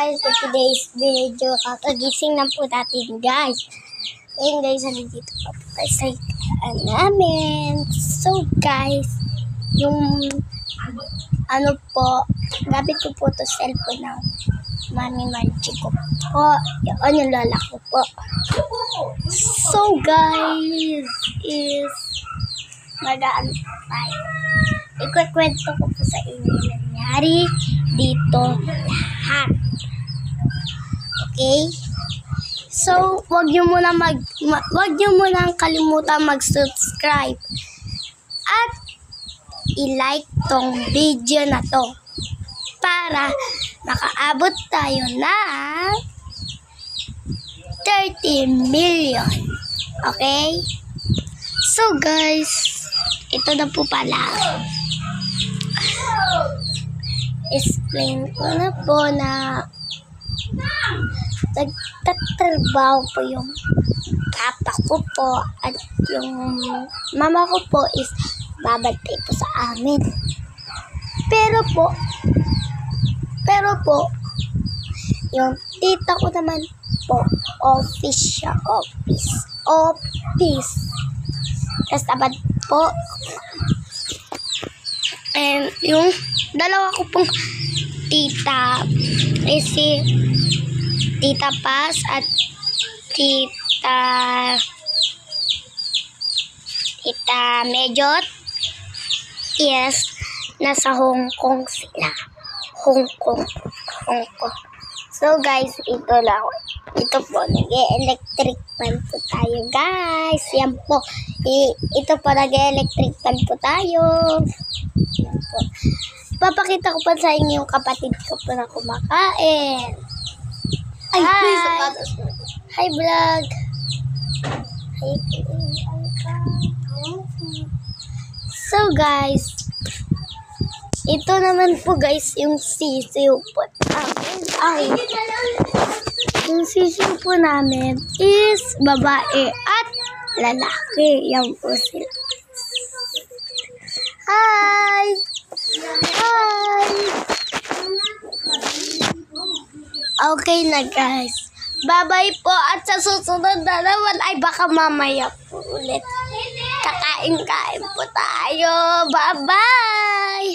guys, for today's video, kakagising lang po natin guys. Ngayon guys, nandito pa po tayo sa namin. So guys, yung ano po, gamit ko po to cellphone ng Mami Margie ko po. Yung lola ko po. So guys, is magaan tayo. Ikukwento ko po sa inyo nangyari dito lahat. Okay? So, wag niyo munang kalimutan mag-subscribe at i-like tong video na to para makaabot tayo ng 30 million. Okay? So guys, ito na po pala. Explain ko na po na nagtatrabaho po yung papa ko po at yung mama ko po is babantay po sa amin. Pero po, yung tita ko naman po, office. Tapos dapat po, and yung dalawa ko pong tita is si Tita Paz at Tita Medjot. Yes, nasa Hong Kong sila. Hong Kong. So guys, ito po, nag-electric fan po tayo guys. Yan po, ito po, nag-electric fan po tayo. Yan po. Papakita ko pa sa inyo yung kapatid ko po na kumakain. Hi! Hi vlog! Hi! So guys, ito naman po guys yung sisiw po namin. Yung sisiw po namin is babae at lalaki. Yan po sila. Hi! Hi! Okay na guys. Bye-bye po at sa susunod na naman ay baka mamaya po ulit. Kakain-kain po tayo. Bye-bye!